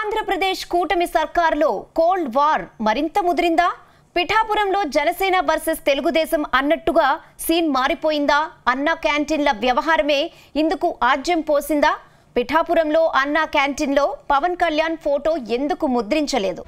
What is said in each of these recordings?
ఆంధ్రప్రదేశ్ కూటమి సర్కారులో cold war మరింత ముదిరిందా? పిఠాపురంలో జనసేన వర్సెస్ తెలుగుదేశం అన్నట్టుగా సీన్ మారిపోయిందా? అన్నా క్యాంటీన్ల వ్యవహారమే ఇందుకు ఆజ్యం పోసిందా? పిఠాపురంలో అన్నా క్యాంటీన్లో పవన్ కళ్యాణ్ ఫోటో ఎందుకు ముద్రించలేదు?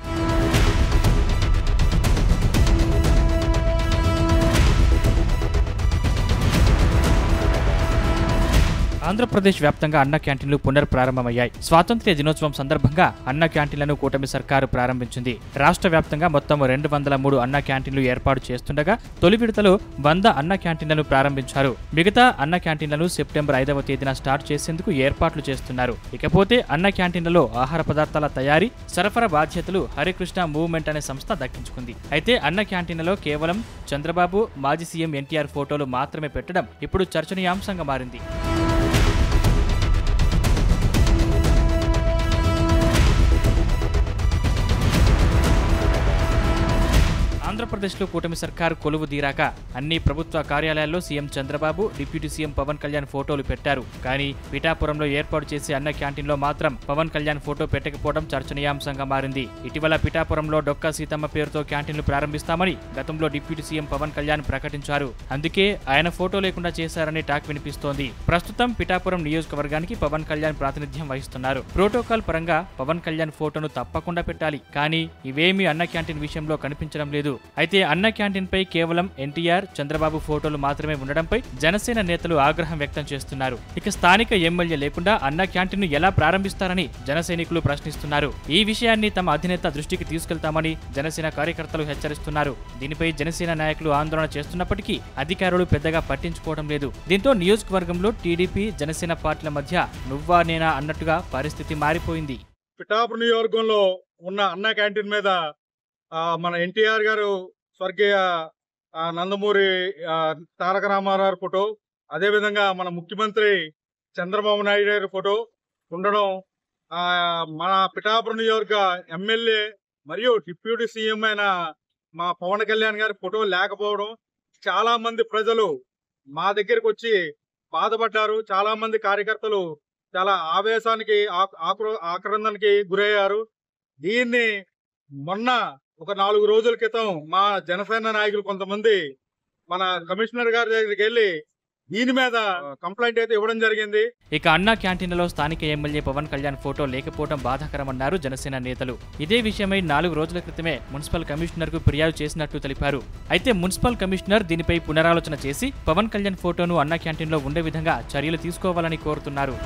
ఆంధ్రప్రదేశ్ వ్యాప్తంగా అన్న క్యాంటీన్లు పునర్ప్రారంభమయ్యాయి. స్వాతంత్ర్య దినోత్సవం సందర్భంగా అన్న క్యాంటీన్లను కూటమి సర్కారు ప్రారంభించింది. రాష్ట్ర వ్యాప్తంగా మొత్తం 203 అన్న క్యాంటీన్లు ఏర్పాటు చేస్తుండగా తొలి విడతలో 100 అన్న క్యాంటీన్లను ప్రారంభించారు. మిగతా అన్న క్యాంటీన్లను సెప్టెంబర్ 5వ తేదీన స్టార్ట్ చేసేందుకు ఏర్పాట్లు చేస్తున్నారు. ఇకపోతే అన్న క్యాంటీన్లలో ఆహార పదార్థాల తయారీ, సరఫరా బాధ్యతలు హరికృష్ణ మూవ్మెంట్ అనే సంస్థ దక్కించుకుంది. అయితే అన్న క్యాంటీన్లలో కేవలం చంద్రబాబు, మాజీ సీఎం ఎన్టీఆర్ ఫోటోలు మాత్రమే పెట్టడం ఇప్పుడు చర్చనీయాంశంగా మారింది. ఆంధ్రప్రదేశ్లో కూటమి సర్కారు కొలువు తీరాక అన్ని ప్రభుత్వ కార్యాలయాల్లో CM Chandrababu, deputy CM Pawan Kalyan ఫోటోలు పెట్టారు. కానీ పిఠాపురంలో ఏర్పాటు చేసే అన్న క్యాంటీన్లో మాత్రం పవన్ కళ్యాణ్ ఫోటో పెట్టకపోవడం చర్చనీయాంశంగా మారింది. ఇటీవల పిఠాపురంలో డొక్కా సీతమ్మ పేరుతో క్యాంటీన్లు ప్రారంభిస్తామని గతంలో డిప్యూటీ సీఎం పవన్ కళ్యాణ్ ప్రకటించారు. అందుకే ఆయన ఫోటో లేకుండా చేశారని టాక్ వినిపిస్తోంది. ప్రస్తుతం పిఠాపురం నియోజకవర్గానికి పవన్ కళ్యాణ్ ప్రాతినిధ్యం వహిస్తున్నారు. ప్రోటోకాల్ పరంగా పవన్ కళ్యాణ్ ఫోటోను తప్పకుండా పెట్టాలి. కానీ ఇవేమీ అన్న క్యాంటీన్ విషయంలో కనిపించడం లేదు. అయితే అన్న క్యాంటీన్ పై కేవలం ఎన్టీఆర్, చంద్రబాబు ఫోటోలు మాత్రమే ఉండడంపై జనసేన నేతలు ఆగ్రహం వ్యక్తం చేస్తున్నారు. ఇక స్థానిక ఎమ్మెల్యే లేకుండా అన్న క్యాంటీన్ ను ఎలా ప్రారంభిస్తారని జనసైనికులు ప్రశ్నిస్తున్నారు. ఈ విషయాన్ని తమ అధినేత దృష్టికి తీసుకెళ్తామని జనసేన కార్యకర్తలు హెచ్చరిస్తున్నారు. దీనిపై జనసేన నాయకులు ఆందోళన చేస్తున్నప్పటికీ అధికారులు పెద్దగా పట్టించుకోవడం లేదు. దీంతో నియోజకవర్గంలో టీడీపీ, జనసేన పార్టీల మధ్య నువ్వా నేనా అన్నట్టుగా పరిస్థితి మారిపోయింది. పిఠాపురం నియోజకవర్గంలో ఉన్న అన్న క్యాంటీన్ మీద మన ఎన్టీఆర్ గారు, స్వర్గీయ నందమూరి తారక రామారావు ఫోటో, అదేవిధంగా మన ముఖ్యమంత్రి చంద్రబాబు నాయుడు గారి ఫోటో ఉండడం, మన పిఠాపురం నియోజక ఎమ్మెల్యే మరియు డిప్యూటీ సీఎం అయిన మా పవన్ కళ్యాణ్ గారి ఫోటో లేకపోవడం, చాలా మంది ప్రజలు మా దగ్గరికి వచ్చి బాధపడ్డారు. చాలా మంది కార్యకర్తలు చాలా ఆవేశానికి, ఆక్రందనకి గురయ్యారు. దీన్ని మొన్న ఒక 4 రోజుల క్రితం మా జనసేన నాయకులు కొంతమంది మన కమిషనర్ గారి దగ్గరికి వెళ్లి దీని మీద కంప్లైంట్ అయితే ఇవ్వడం జరిగింది. ఇక అన్నా క్యాంటీన్లలో స్థానిక ఎమ్మెల్యే పవన్ కళ్యాణ్ ఫోటో లేకపోవడం బాధాకరమన్నారు జనసేన నేతలు. ఇదే విషయమై 4 రోజుల క్రితమే మున్సిపల్ కమిషనర్ కు ఫిర్యాదు చేసినట్టు తెలిపారు. అయితే మున్సిపల్ కమిషనర్ దీనిపై పునరాలోచన చేసి పవన్ కళ్యాణ్ ఫోటోను అన్నా క్యాంటీన్లో ఉండే విధంగా చర్యలు తీసుకోవాలని కోరుతున్నారు.